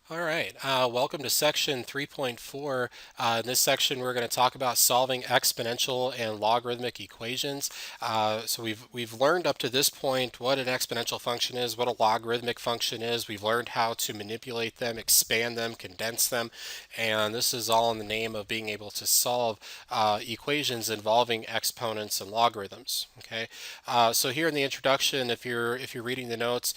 All right, welcome to section 3.4. In this section, we're going to talk about solving exponential and logarithmic equations. So we've learned up to this point what an exponential function is, what a logarithmic function is. We've learned how to manipulate them, expand them, condense them, and this is all in the name of being able to solve equations involving exponents and logarithms. Okay, so here in the introduction, if you're reading the notes.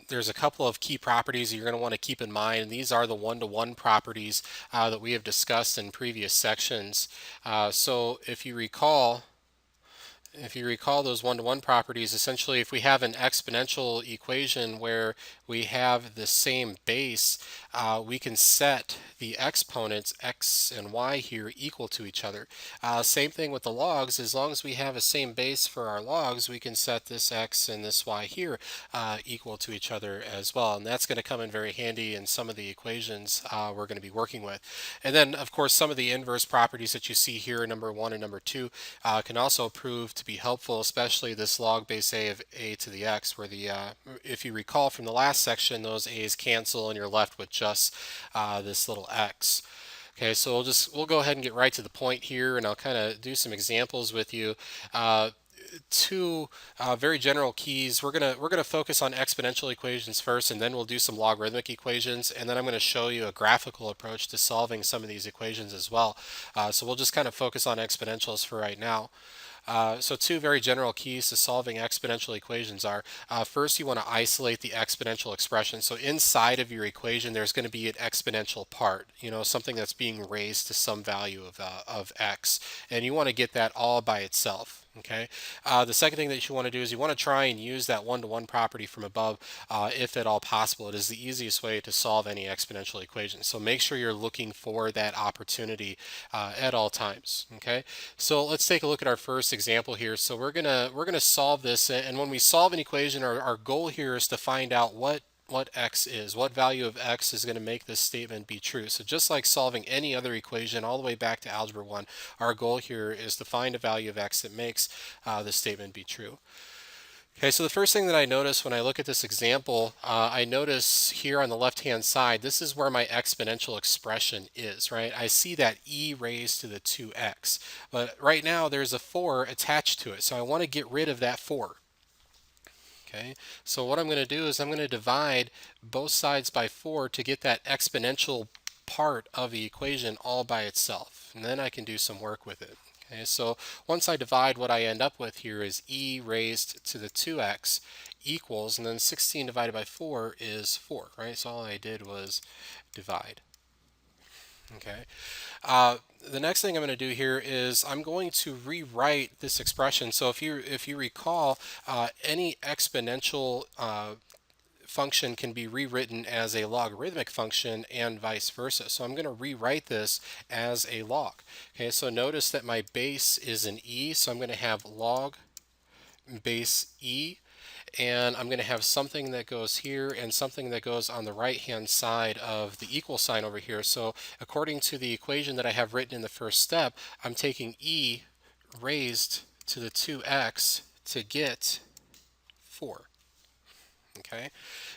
There's a couple of key properties you're going to want to keep in mind, and these are the one-to-one properties that we have discussed in previous sections. So if you recall those one-to-one properties, essentially if we have an exponential equation where we have the same base, we can set the exponents x and y here equal to each other. Same thing with the logs. As long as we have a same base for our logs, we can set this x and this y here equal to each other as well. And that's going to come in very handy in some of the equations we're going to be working with. And then, of course, some of the inverse properties that you see here, number 1 and number 2, can also prove to be helpful, especially this log base a of a to the x, where if you recall from the last section, those a's cancel and you're left with just this little x. Okay, so we'll go ahead and get right to the point here, and I'll kind of do some examples with you. Two very general keys. We're gonna focus on exponential equations first, and then we'll do some logarithmic equations, and then I'm going to show you a graphical approach to solving some of these equations as well. So we'll just kind of focus on exponentials for right now. So two very general keys to solving exponential equations are, first you want to isolate the exponential expression. So inside of your equation there's going to be an exponential part, something that's being raised to some value of x, and you want to get that all by itself. Okay. The second thing that you want to do is you want to try and use that one-to-one property from above, if at all possible. It is the easiest way to solve any exponential equation. So make sure you're looking for that opportunity at all times. Okay. So let's take a look at our first example here. So we're gonna solve this, and when we solve an equation, our goal here is to find out what x is, what value of x is going to make this statement be true. So just like solving any other equation all the way back to algebra 1, our goal here is to find a value of x that makes the statement be true. Okay, so the first thing that I notice when I look at this example, I notice here on the left-hand side, this is where my exponential expression is, right? I see that e raised to the 2x, but right now there's a 4 attached to it, so I want to get rid of that 4. Okay, so what I'm going to do is I'm going to divide both sides by 4 to get that exponential part of the equation all by itself, and then I can do some work with it. Okay, so once I divide, what I end up with here is e raised to the 2x equals, and then 16 divided by 4 is 4, right? So all I did was divide. Okay. The next thing I'm going to do here is I'm going to rewrite this expression. So if you recall, any exponential function can be rewritten as a logarithmic function and vice versa. So I'm going to rewrite this as a log. Okay, so notice that my base is an e, so I'm going to have log base e, and I'm going to have something that goes here and something that goes on the right hand side of the equal sign over here. So according to the equation that I have written in the first step, I'm taking e raised to the 2x to get 4. Okay,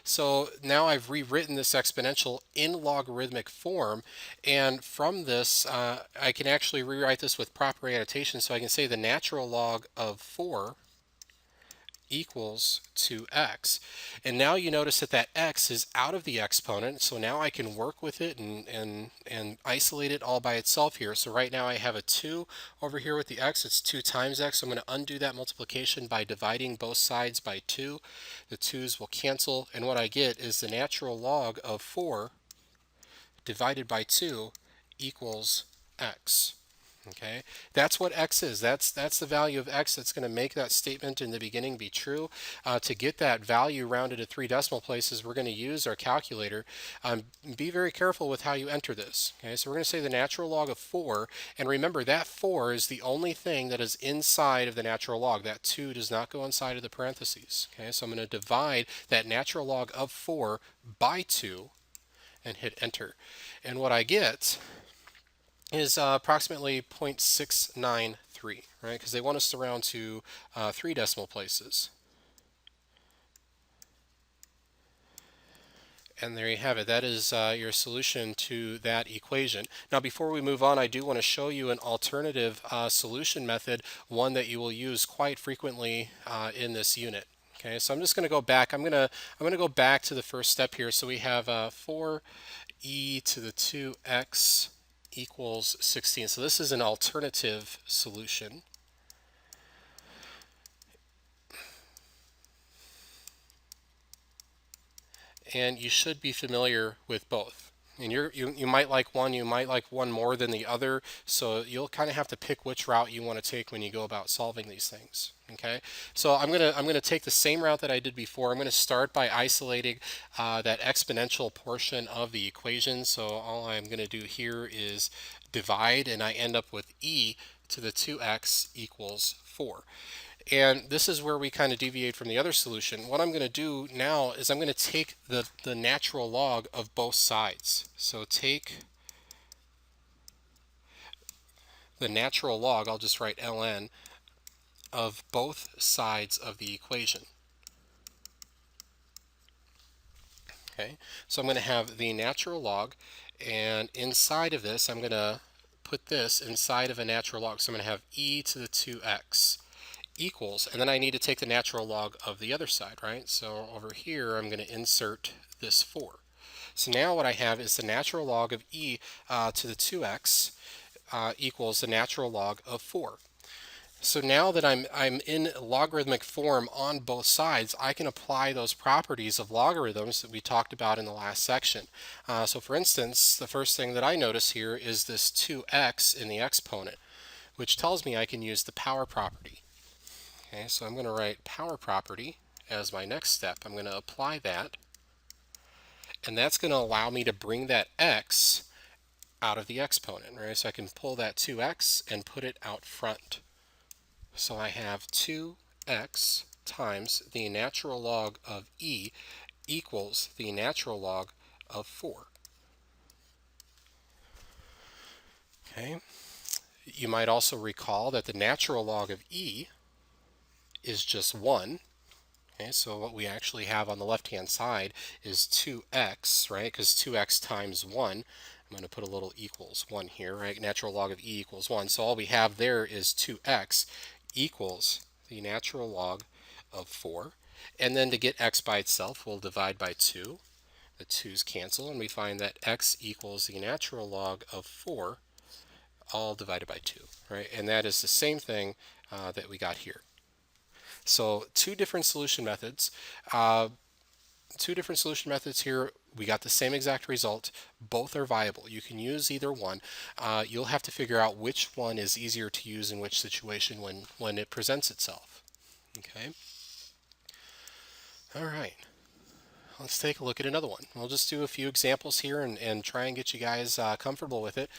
so now I've rewritten this exponential in logarithmic form, and from this I can actually rewrite this with proper annotation. So I can say the natural log of 4 equals 2x. And now you notice that that x is out of the exponent, so now I can work with it and isolate it all by itself here. So right now I have a 2 over here with the x, it's 2 times x. So I'm going to undo that multiplication by dividing both sides by 2. The 2's will cancel, and what I get is the natural log of 4 divided by 2 equals x. Okay, that's what x is. That's the value of x that's going to make that statement in the beginning be true. To get that value rounded to 3 decimal places, we're going to use our calculator. Be very careful with how you enter this. Okay, so we're going to say the natural log of 4, and remember that 4 is the only thing that is inside of the natural log. That 2 does not go inside of the parentheses. Okay, so I'm going to divide that natural log of 4 by 2 and hit enter. And what I get is approximately 0.693, right? Because they want us to round to 3 decimal places. And there you have it. That is your solution to that equation. Now, before we move on, I do want to show you an alternative solution method, one that you will use quite frequently in this unit. Okay, so I'm just going to go back. I'm going to go back to the first step here. So we have 4e to the 2x equals 16. So this is an alternative solution. And you should be familiar with both. And you might like one, you might like one more than the other, so you'll kind of have to pick which route you want to take when you go about solving these things. Okay, so I'm gonna take the same route that I did before. I'm gonna start by isolating that exponential portion of the equation. So all I'm gonna do here is divide, and I end up with e to the 2x equals 4. And this is where we kind of deviate from the other solution. What I'm going to do now is I'm going to take the natural log of both sides. So take the natural log, I'll just write ln, of both sides of the equation. Okay, so I'm going to have the natural log, and inside of this I'm going to put this inside of a natural log. So I'm going to have e to the 2x equals, and then I need to take the natural log of the other side, right? So over here I'm going to insert this 4. So now what I have is the natural log of e to the 2x equals the natural log of 4. So now that I'm in logarithmic form on both sides, I can apply those properties of logarithms that we talked about in the last section. So for instance, the first thing that I notice here is this 2x in the exponent, which tells me I can use the power property. Okay, so I'm going to write power property as my next step. I'm going to apply that, and that's going to allow me to bring that x out of the exponent, right? So I can pull that 2x and put it out front. So I have 2x times the natural log of e equals the natural log of 4. Okay. You might also recall that the natural log of e is just 1. Okay, so what we actually have on the left-hand side is 2x, right? Because 2x times 1, I'm going to put a little equals 1 here, right? Natural log of e equals 1. So all we have there is 2x equals the natural log of 4. And then to get x by itself, we'll divide by 2. The 2's cancel, and we find that x equals the natural log of 4, all divided by 2, right? And that is the same thing that we got here. So two different solution methods. Here. We got the same exact result. Both are viable. You can use either one. You'll have to figure out which one is easier to use in which situation when it presents itself. Okay. All right. Let's take a look at another one. We'll just do a few examples here and try and get you guys comfortable with it.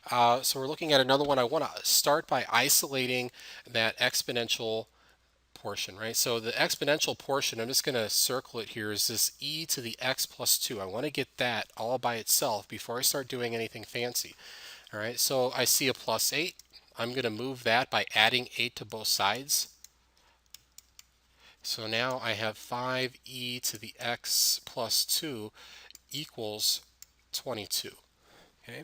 So we're looking at another one. I want to start by isolating that exponential portion, right? So the exponential portion, I'm just going to circle it here, is this e to the x plus 2. I want to get that all by itself before I start doing anything fancy. All right, so I see a plus 8. I'm going to move that by adding 8 to both sides. So now I have 5e to the x plus 2 equals 22. Okay,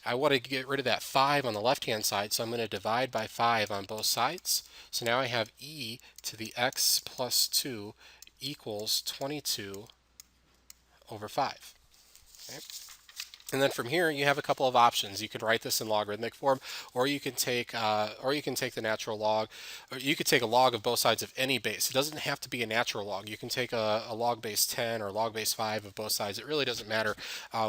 I want to get rid of that 5 on the left-hand side, so I'm going to divide by 5 on both sides. So now I have e to the x plus 2 equals 22 over 5. Okay. And then from here, you have a couple of options. You could write this in logarithmic form, or you can take the natural log, or you could take a log of both sides of any base. It doesn't have to be a natural log. You can take a log base 10 or log base 5 of both sides. It really doesn't matter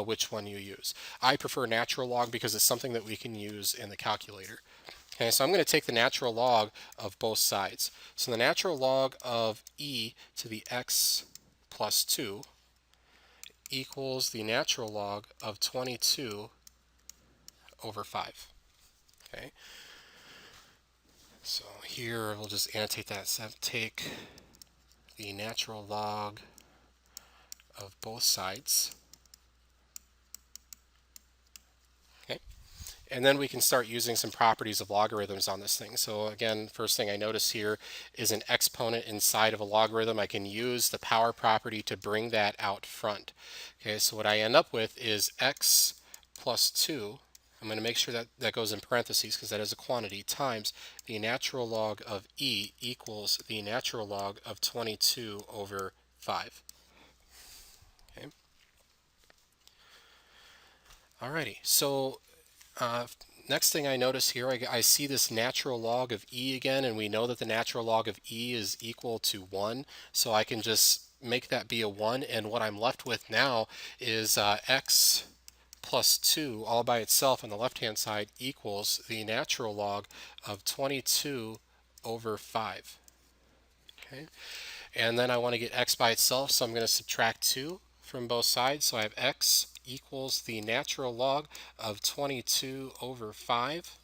which one you use. I prefer natural log because it's something that we can use in the calculator. Okay, so I'm going to take the natural log of both sides. So the natural log of e to the x plus 2 equals the natural log of 22 over 5. Okay, so here we'll just annotate that. So take the natural log of both sides. Okay, And then we can start using some properties of logarithms on this thing. So again, first thing I notice here is an exponent inside of a logarithm. I can use the power property to bring that out front. Okay, so what I end up with is x plus 2. I'm going to make sure that that goes in parentheses because that is a quantity, times the natural log of e equals the natural log of 22 over 5. Okay. Alrighty, so next thing I notice here, I see this natural log of e again, and we know that the natural log of e is equal to 1, so I can just make that be a 1, and what I'm left with now is x plus 2 all by itself on the left-hand side equals the natural log of 22 over 5. Okay, and then I want to get x by itself, so I'm going to subtract 2 from both sides. So I have x equals the natural log of 22 over 5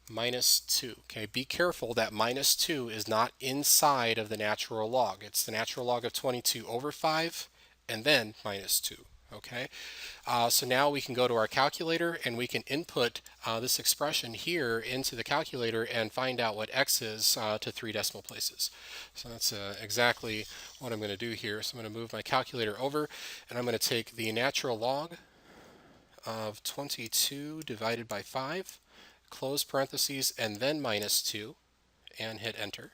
minus 2. Okay, be careful that minus 2 is not inside of the natural log. It's the natural log of 22 over 5 and then minus 2. Okay, so now we can go to our calculator and we can input this expression here into the calculator and find out what x is to 3 decimal places. So that's exactly what I'm going to do here. So I'm going to move my calculator over and I'm going to take the natural log of 22 divided by 5, close parentheses, and then minus 2, and hit enter.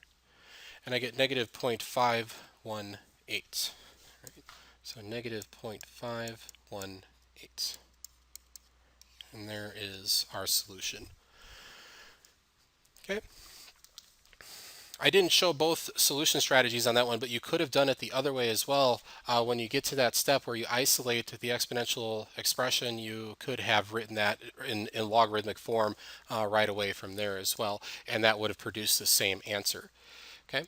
And I get negative 0.518. Right? So negative 0.518. And there is our solution. Okay. I didn't show both solution strategies on that one, but you could have done it the other way as well. When you get to that step where you isolate the exponential expression, you could have written that in logarithmic form right away from there as well, and that would have produced the same answer. Okay.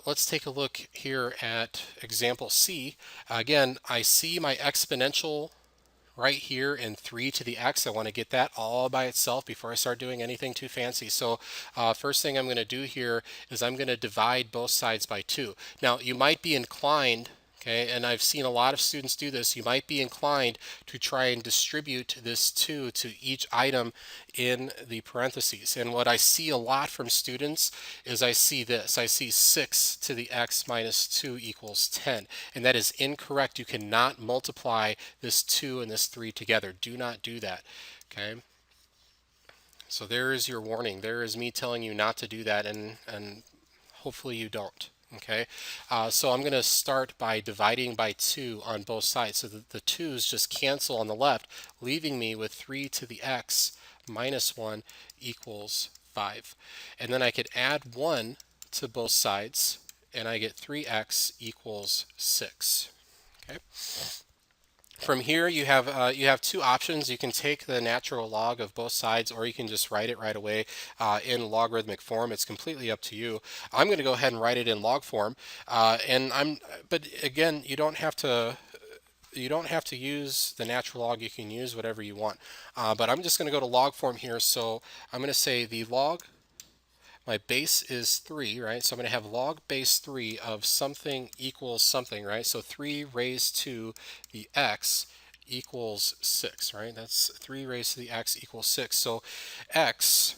Let's take a look here at example C. Again, I see my exponential right here in 3 to the x. I want to get that all by itself before I start doing anything too fancy. So first thing I'm going to do here is I'm going to divide both sides by 2. Now you might be inclined, okay, and I've seen a lot of students do this, you might be inclined to try and distribute this 2 to each item in the parentheses. And what I see a lot from students is I see this. I see 6 to the x minus 2 equals 10. And that is incorrect. You cannot multiply this 2 and this 3 together. Do not do that. Okay. So there is your warning. There is me telling you not to do that, and hopefully you don't. Okay, so I'm going to start by dividing by 2 on both sides. So the 2's just cancel on the left, leaving me with 3 to the x minus 1 equals 5. And then I could add 1 to both sides, and I get 3x equals 6. Okay. From here, you have two options. You can take the natural log of both sides, or you can just write it right away in logarithmic form. It's completely up to you. I'm going to go ahead and write it in log form, but again, you don't have to use the natural log. You can use whatever you want. But I'm just going to go to log form here. So I'm going to say the log. My base is 3, right? So I'm going to have log base 3 of something equals something, right? So 3 raised to the x equals 6, right? That's 3 raised to the x equals 6. So x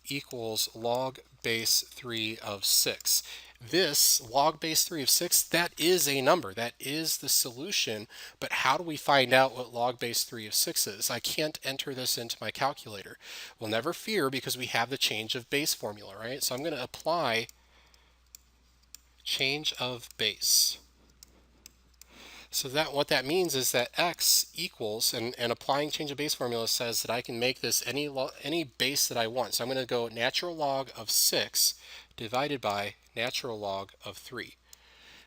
equals log base 3 of 6. This log base 3 of 6, that is a number. That is the solution. But how do we find out what log base 3 of 6 is? I can't enter this into my calculator. Well, never fear, because we have the change of base formula, right? So I'm going to apply change of base. So that what that means is that x equals, and applying change of base formula says that I can make this any base that I want. So I'm going to go natural log of 6 divided by natural log of 3.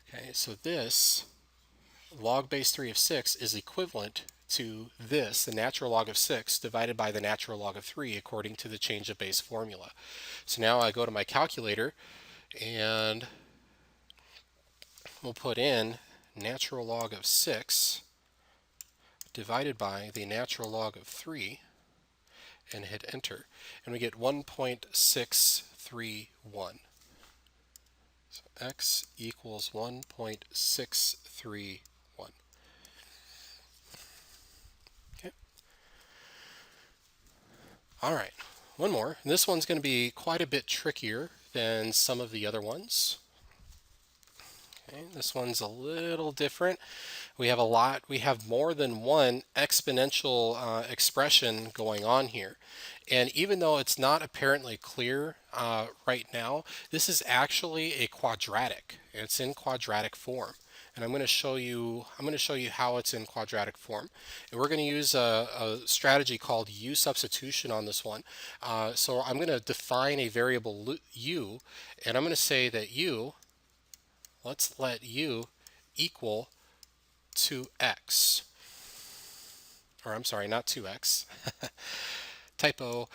Okay, so this log base 3 of 6 is equivalent to this, the natural log of 6 divided by the natural log of 3, according to the change of base formula. So now I go to my calculator and we'll put in natural log of 6 divided by the natural log of 3 and hit enter. And we get 1.631. So x equals 1.631. Okay. All right, one more. And this one's going to be quite a bit trickier than some of the other ones. Okay, this one's a little different. We have more than one exponential expression going on here. And even though it's not apparently clear right now, this is actually a quadratic. It's in quadratic form. And I'm going to show you how it's in quadratic form. And we're going to use a strategy called u substitution on this one. So I'm going to define a variable u, and I'm going to say that let's let u equal 2x, or I'm sorry, not 2x, typo,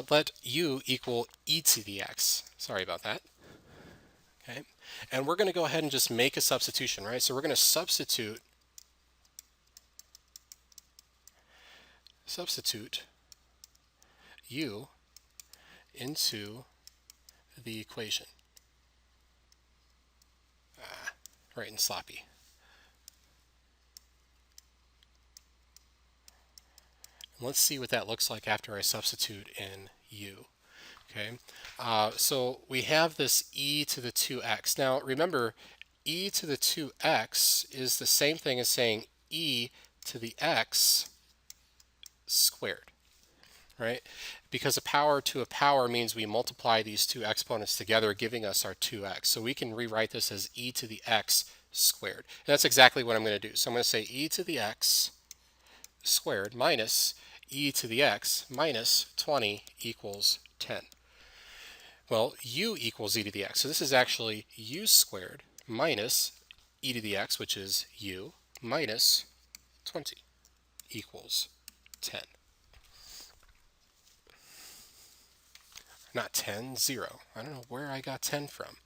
let u equal e to the x. Sorry about that. Okay, and we're going to go ahead and just make a substitution, right? So we're going to substitute u into the equation. Right and sloppy. Let's see what that looks like after I substitute in u. Okay, so we have this e to the 2x. Now remember, e to the 2x is the same thing as saying e to the x squared, right? Because a power to a power means we multiply these two exponents together, giving us our 2x. So we can rewrite this as e to the x squared. And that's exactly what I'm going to do. So I'm going to say e to the x squared minus e to the x minus 20 equals 10. Well, u equals e to the x. So this is actually u squared minus e to the x, which is u, minus 20 equals 10. Not 10, 0. I don't know where I got 10 from.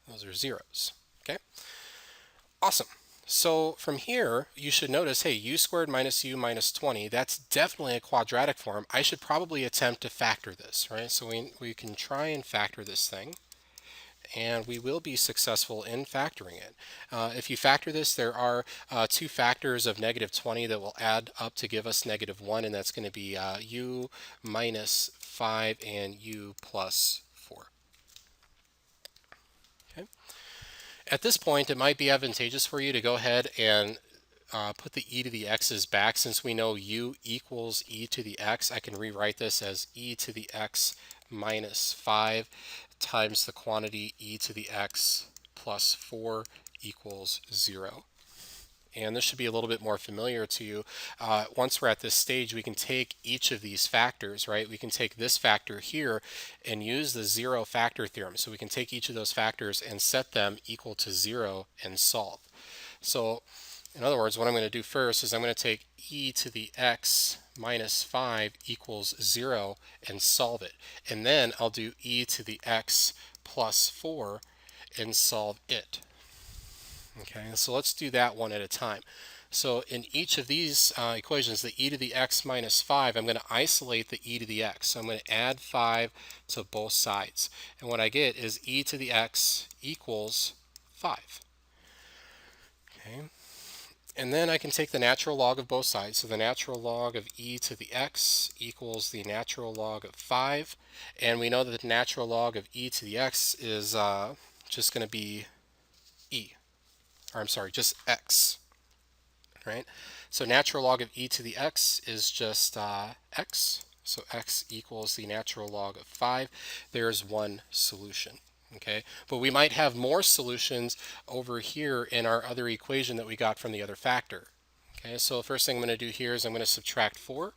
Those are zeros. Okay? Awesome. So from here, you should notice, hey, u squared minus u minus 20, that's definitely a quadratic form. I should probably attempt to factor this, right? So we can try and factor this thing, and we will be successful in factoring it. If you factor this, there are two factors of negative 20 that will add up to give us negative 1, and that's going to be u minus 5 and u plus 4. Okay. At this point, it might be advantageous for you to go ahead and put the e to the x's back. Since we know u equals e to the x, I can rewrite this as e to the x minus 5 times the quantity e to the x plus 4 equals 0. And this should be a little bit more familiar to you. Once we're at this stage, we can take each of these factors, right? We can take this factor here and use the zero factor theorem. So we can take each of those factors and set them equal to 0 and solve. So in other words, what I'm going to do first is I'm going to take e to the x minus 5 equals 0 and solve it. And then I'll do e to the x plus 4 and solve it. Okay, so let's do that one at a time. So in each of these equations, the e to the x minus 5, I'm going to isolate the e to the x. So I'm going to add 5 to both sides. And what I get is e to the x equals 5. Okay. And then I can take the natural log of both sides. So the natural log of e to the x equals the natural log of 5. And we know that the natural log of e to the x is just going to be e. Or I'm sorry, just x, right? So natural log of e to the x is just x. So x equals the natural log of 5. There's one solution. Okay, but we might have more solutions over here in our other equation that we got from the other factor. Okay, so the first thing I'm going to do here is I'm going to subtract 4.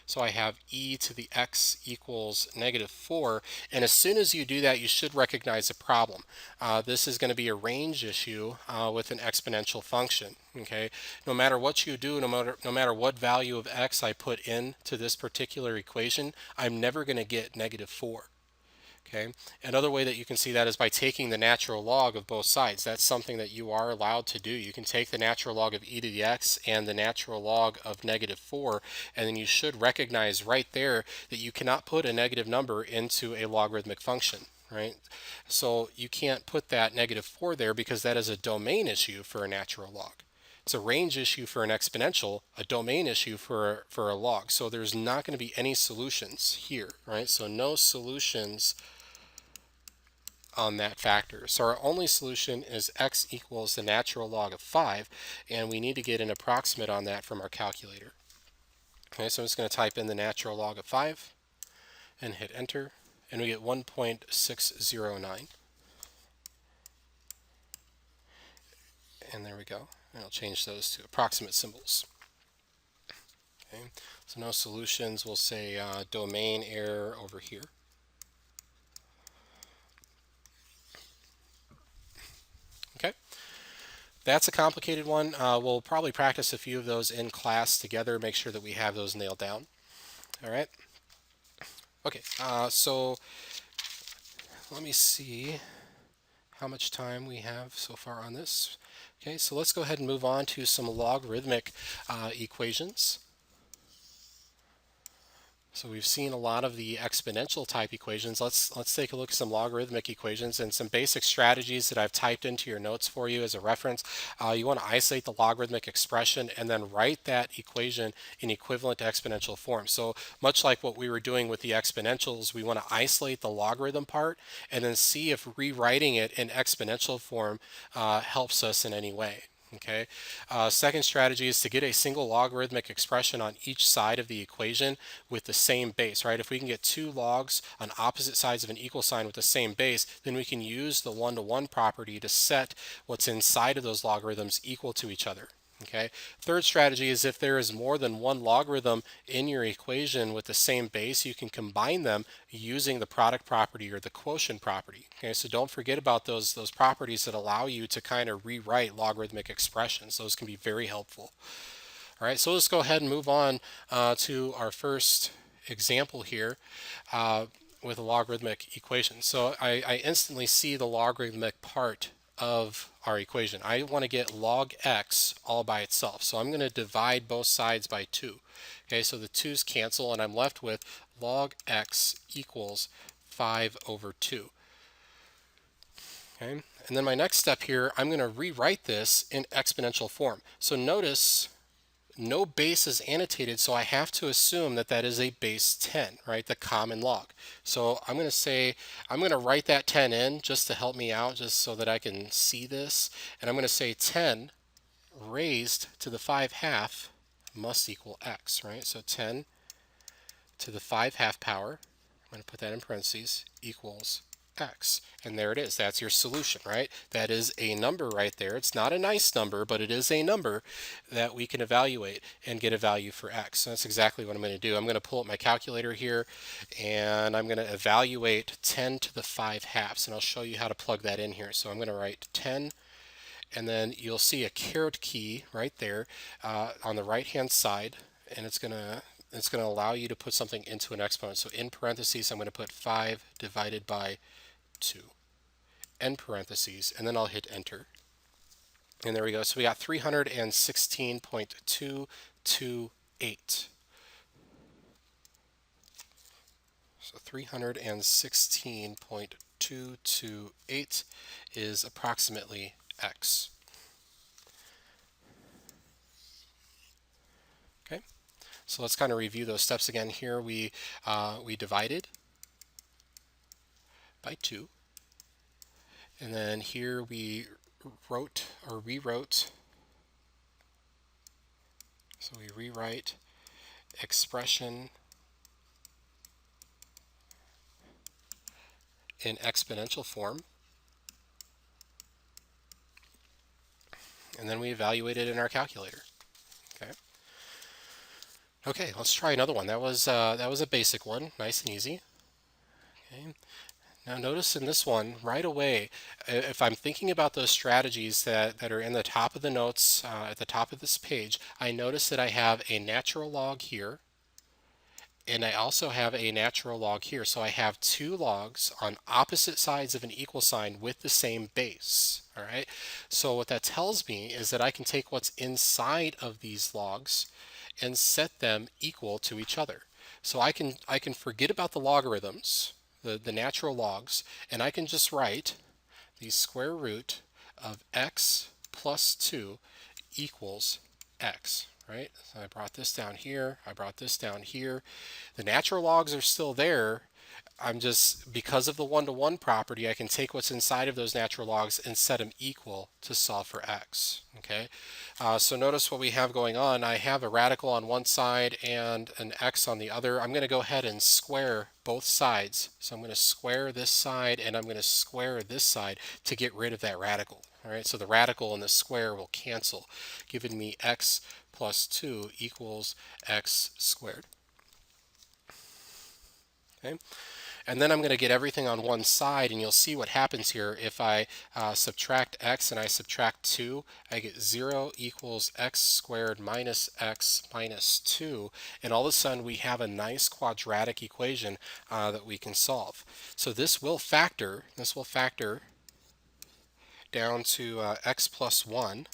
So I have e to the x equals negative 4. And as soon as you do that, you should recognize a problem. This is going to be a range issue with an exponential function. Okay, no matter what you do, no matter what value of x I put into this particular equation, I'm never going to get negative 4. Okay. Another way that you can see that is by taking the natural log of both sides. That's something that you are allowed to do. You can take the natural log of e to the x and the natural log of negative 4, and then you should recognize right there that you cannot put a negative number into a logarithmic function, right? So you can't put that negative 4 there because that is a domain issue for a natural log. It's a range issue for an exponential, a domain issue for a log. So there's not going to be any solutions here, right? So no solutions on that factor. So our only solution is x equals the natural log of 5, and we need to get an approximate on that from our calculator. Okay, so I'm just going to type in the natural log of 5 and hit enter, and we get 1.609. And there we go. And I'll change those to approximate symbols. Okay, so no solutions. We'll say domain error over here. Okay, that's a complicated one. We'll probably practice a few of those in class together, make sure that we have those nailed down. All right. Okay, so let me see how much time we have so far on this. Okay, so let's go ahead and move on to some logarithmic equations. So we've seen a lot of the exponential type equations. Let's take a look at some logarithmic equations and some basic strategies that I've typed into your notes for you as a reference. You want to isolate the logarithmic expression and then write that equation in equivalent to exponential form. So much like what we were doing with the exponentials, we want to isolate the logarithm part and then see if rewriting it in exponential form helps us in any way. Okay. Second strategy is to get a single logarithmic expression on each side of the equation with the same base, right? If we can get two logs on opposite sides of an equal sign with the same base, then we can use the one-to-one property to set what's inside of those logarithms equal to each other. Okay. Third strategy is if there is more than one logarithm in your equation with the same base, you can combine them using the product property or the quotient property. Okay, so don't forget about those properties that allow you to kind of rewrite logarithmic expressions. Those can be very helpful. All right, so let's go ahead and move on to our first example here with a logarithmic equation. So I instantly see the logarithmic part of our equation. I want to get log x all by itself. So I'm going to divide both sides by 2. Okay, so the 2's cancel and I'm left with log x equals 5 over 2. Okay, and then my next step here, I'm going to rewrite this in exponential form. So notice no base is annotated, so I have to assume that that is a base 10, right? The common log. So I'm going to say, I'm going to write that 10 in just to help me out, just so that I can see this. And I'm going to say 10 raised to the 5/2 must equal x, right? So 10 to the 5/2 power, I'm going to put that in parentheses, equals x. And there it is. That's your solution, right? That is a number right there. It's not a nice number, but it is a number that we can evaluate and get a value for x. So that's exactly what I'm going to do. I'm going to pull up my calculator here and I'm going to evaluate 10 to the 5/2, and I'll show you how to plug that in here. So I'm going to write 10, and then you'll see a caret key right there on the right hand side, and it's going to allow you to put something into an exponent. So in parentheses, I'm going to put 5 divided by 2, end parentheses, and then I'll hit enter. And there we go. So we got 316.228. So 316.228 is approximately x. Okay, so let's kind of review those steps again here. We divided by 2. And then here we wrote or rewrote. So we rewrite expression in exponential form. And then we evaluate it in our calculator. Okay. Okay, let's try another one. That was a basic one, nice and easy. Okay. Now notice in this one, right away, if I'm thinking about those strategies that are in the top of the notes, at the top of this page, I notice that I have a natural log here, and I also have a natural log here. So I have two logs on opposite sides of an equal sign with the same base. All right. So what that tells me is that I can take what's inside of these logs and set them equal to each other. So I can forget about the logarithms, the natural logs, and I can just write the square root of x plus 2 equals x, right? So I brought this down here, I brought this down here. The natural logs are still there. I'm just, because of the one-to-one property, I can take what's inside of those natural logs and set them equal to solve for x. Okay, so notice what we have going on. I have a radical on one side and an x on the other. I'm going to go ahead and square both sides. So I'm going to square this side and I'm going to square this side to get rid of that radical. All right, so the radical and the square will cancel, giving me x plus 2 equals x squared. Okay. And then I'm going to get everything on one side, and you'll see what happens here. If I subtract x and I subtract 2, I get 0 equals x squared minus x minus 2. And all of a sudden, we have a nice quadratic equation that we can solve. So this will factor down to x plus 1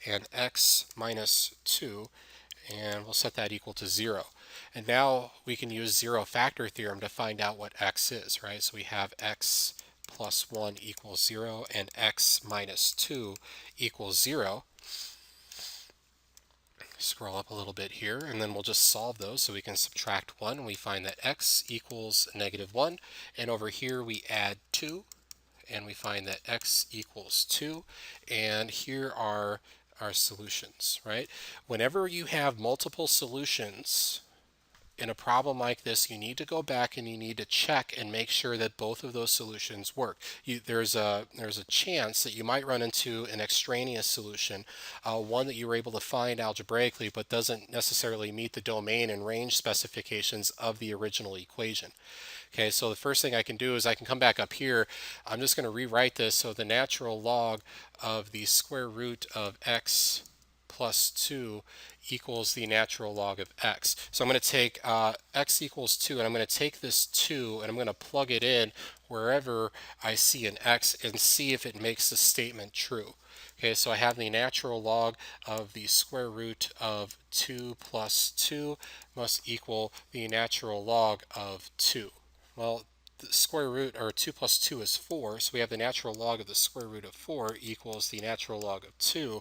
and x minus 2, and we'll set that equal to 0. And now we can use zero factor theorem to find out what x is, right? So we have x plus 1 equals 0 and x minus 2 equals 0. Scroll up a little bit here, and then we'll just solve those. So we can subtract 1, and we find that x equals negative 1. And over here we add 2, and we find that x equals 2. And here are our solutions, right? Whenever you have multiple solutions in a problem like this, you need to go back and you need to check and make sure that both of those solutions work. There's a chance that you might run into an extraneous solution, one that you were able to find algebraically but doesn't necessarily meet the domain and range specifications of the original equation. Okay, so the first thing I can do is I can come back up here. I'm just going to rewrite this. So the natural log of the square root of x plus 2 equals the natural log of x. So I'm going to take x equals 2, and I'm going to take this 2 and I'm going to plug it in wherever I see an x and see if it makes the statement true. Okay, so I have the natural log of the square root of 2 plus 2 must equal the natural log of 2. Well, the square root, or 2 plus 2 is 4, so we have the natural log of the square root of 4 equals the natural log of 2,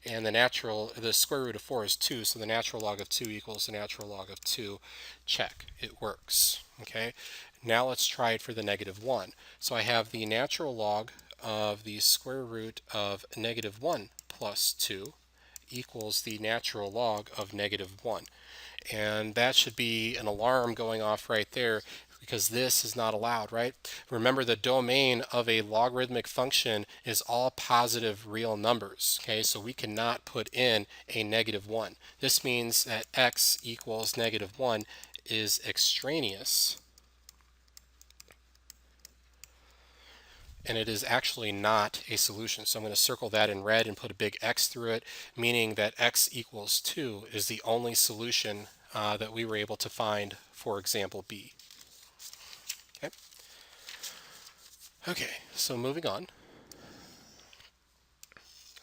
and the square root of 4 is 2, so the natural log of 2 equals the natural log of 2. Check, it works. Okay, now let's try it for the negative 1. So I have the natural log of the square root of negative 1 plus 2 equals the natural log of negative 1. And that should be an alarm going off right there, because this is not allowed, right? Remember, the domain of a logarithmic function is all positive real numbers, okay? So we cannot put in a negative 1. This means that x equals negative 1 is extraneous, and it is actually not a solution. So I'm going to circle that in red and put a big X through it, meaning that x equals 2 is the only solution that we were able to find for example B. Okay, so moving on.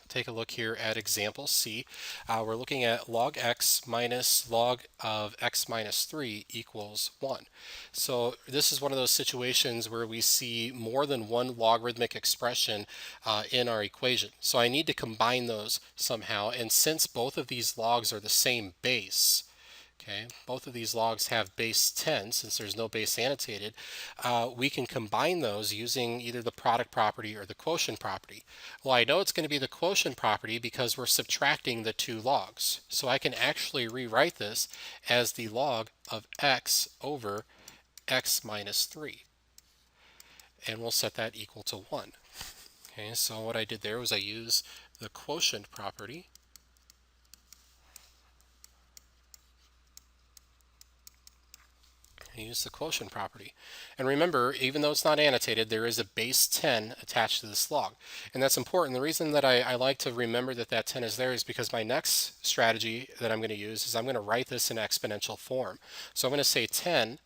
Take a look here at example C. We're looking at log x minus log of x minus 3 equals 1. So this is one of those situations where we see more than one logarithmic expression in our equation. So I need to combine those somehow, and since both of these logs are the same base, okay, both of these logs have base 10, since there's no base annotated, we can combine those using either the product property or the quotient property. Well, I know it's going to be the quotient property because we're subtracting the two logs. So I can actually rewrite this as the log of x over x minus 3. And we'll set that equal to 1. Okay, so what I did there was I used the quotient property. Use the quotient property. And remember, even though it's not annotated, there is a base 10 attached to this log. And that's important. The reason that I like to remember that that 10 is there is because my next strategy that I'm going to use is I'm going to write this in exponential form. So I'm going to say 10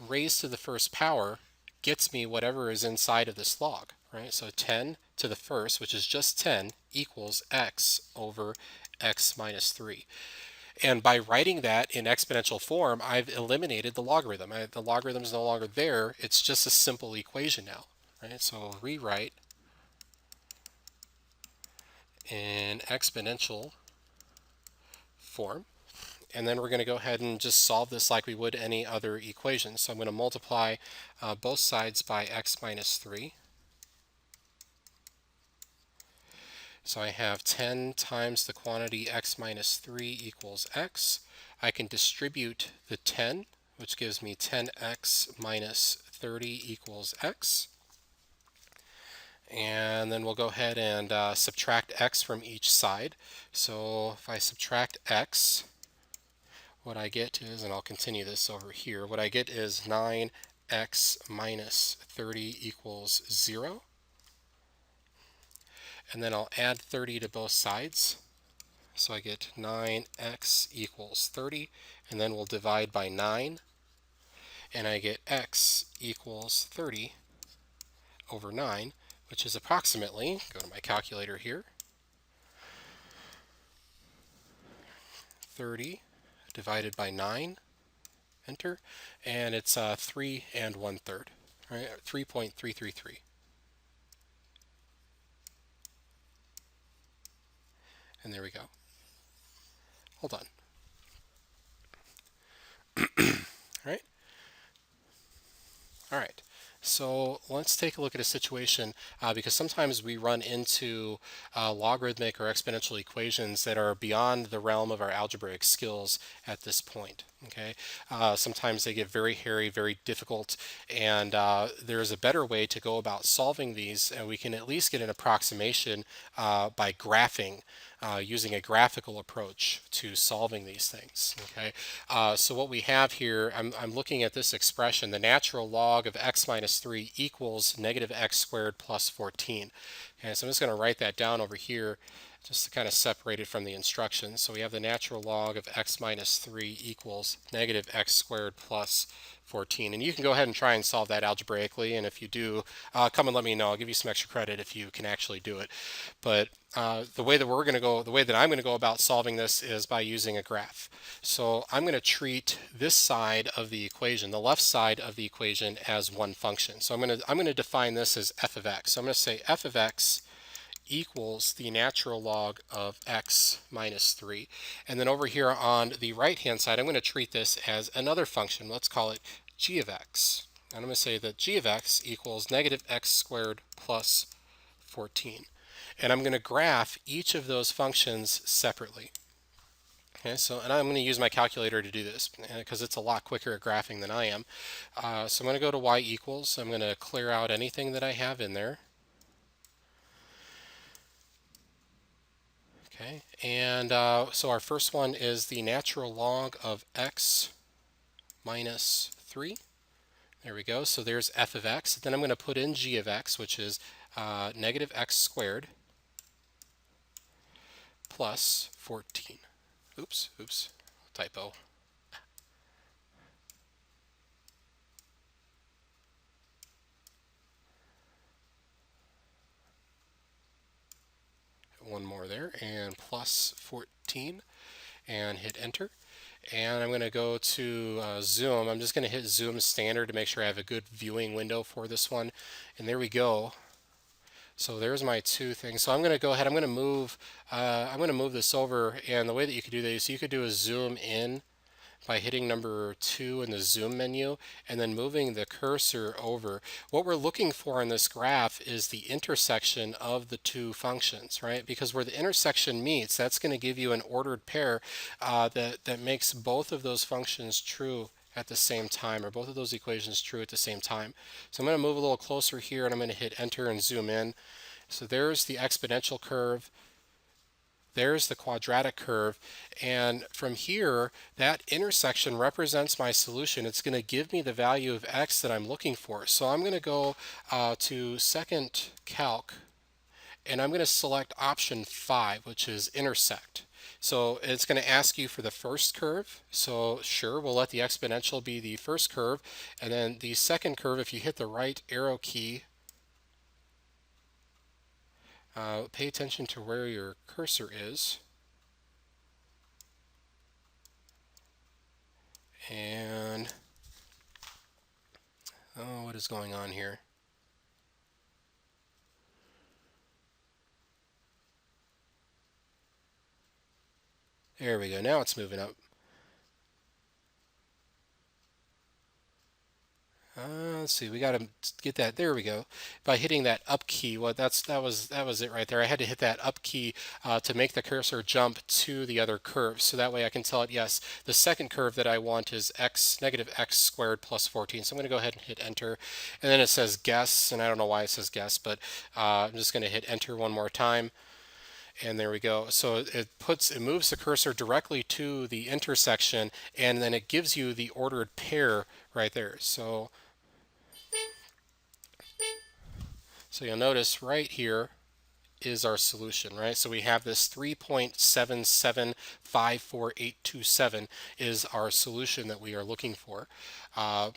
raised to the first power gets me whatever is inside of this log, right? So 10 to the first, which is just 10, equals x over x minus 3. And by writing that in exponential form, I've eliminated the logarithm. The logarithm is no longer there. It's just a simple equation now, right? So I'll rewrite in exponential form. And then we're going to go ahead and just solve this like we would any other equation. So I'm going to multiply both sides by x minus 3. So I have 10 times the quantity x minus 3 equals x. I can distribute the 10, which gives me 10x minus 30 equals x. And then we'll go ahead and subtract x from each side. So if I subtract x, what I get is, and I'll continue this over here, what I get is 9x minus 30 equals 0. And then I'll add 30 to both sides. So I get 9x equals 30, and then we'll divide by 9, and I get x equals 30 over 9, which is approximately, go to my calculator here, 30 divided by 9, enter, and it's 3 1/3, right? 3.333. And there we go. Hold on. All right. All right. So let's take a look at a situation because sometimes we run into logarithmic or exponential equations that are beyond the realm of our algebraic skills at this point. Okay, sometimes they get very hairy, very difficult, and there's a better way to go about solving these, and we can at least get an approximation by graphing. Using a graphical approach to solving these things. Okay, so what we have here, I'm looking at this expression, the natural log of x minus 3 equals negative x squared plus 14. Okay, so I'm just going to write that down over here just to kind of separate it from the instructions. So we have the natural log of x minus 3 equals negative x squared plus 14. And you can go ahead and try and solve that algebraically, and if you do, come and let me know. I'll give you some extra credit if you can actually do it. But the way that I'm going to go about solving this is by using a graph. So I'm going to treat this side of the equation, the left side of the equation, as one function. So I'm going to define this as f of x. So I'm going to say f of x equals the natural log of x minus 3. And then over here on the right hand side, I'm going to treat this as another function. Let's call it g of x. And I'm going to say that g of x equals negative x squared plus 14. And I'm going to graph each of those functions separately. Okay, so, and I'm going to use my calculator to do this because it's a lot quicker at graphing than I am. So I'm going to go to y equals. I'm going to clear out anything that I have in there. Okay, and so our first one is the natural log of x minus 3. There we go. So there's f of x. Then I'm going to put in g of x, which is negative x squared plus 14. Oops, typo. One more there, and plus 14, and hit enter. And I'm going to go to zoom. I'm just going to hit zoom standard to make sure I have a good viewing window for this one. And there we go. So there's my two things. So I'm going to go ahead. I'm going to move this over. And the way that you could do this, you could do a zoom in by hitting number 2 in the zoom menu and then moving the cursor over. What we're looking for in this graph is the intersection of the two functions, right? Because where the intersection meets, that's going to give you an ordered pair that makes both of those functions true at the same time, or both of those equations true at the same time. So I'm going to move a little closer here and I'm going to hit enter and zoom in. So there's the exponential curve. There's the quadratic curve, and from here, that intersection represents my solution. It's going to give me the value of x that I'm looking for. So I'm going to go to second calc, and I'm going to select option 5, which is intersect. So it's going to ask you for the first curve. So sure, we'll let the exponential be the first curve, and then the second curve, if you hit the right arrow key, pay attention to where your cursor is. And oh, what is going on here? There we go. Now it's moving up. Let's see. We got to get that. There we go. By hitting that up key, well, that was it right there. I had to hit that up key to make the cursor jump to the other curve, so that way I can tell it yes. The second curve that I want is x negative x squared plus 14. So I'm going to go ahead and hit enter, and then it says guess, and I don't know why it says guess, but I'm just going to hit enter one more time. And there we go. So it moves the cursor directly to the intersection, and then it gives you the ordered pair right there. So you'll notice right here is our solution, right? So we have this 3.7754827 is our solution that we are looking for. Uh,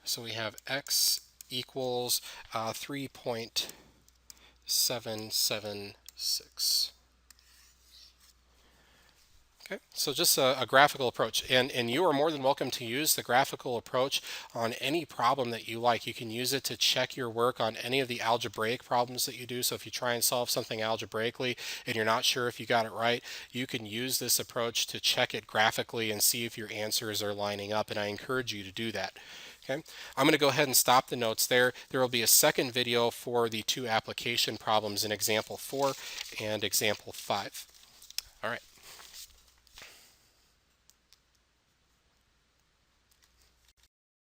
so we have x equals 3.776. Okay, so just a graphical approach, and you are more than welcome to use the graphical approach on any problem that you like. You can use it to check your work on any of the algebraic problems that you do. So if you try and solve something algebraically and you're not sure if you got it right, you can use this approach to check it graphically and see if your answers are lining up, and I encourage you to do that. Okay, I'm going to go ahead and stop the notes there. There will be a second video for the two application problems in example 4 and example 5. All right.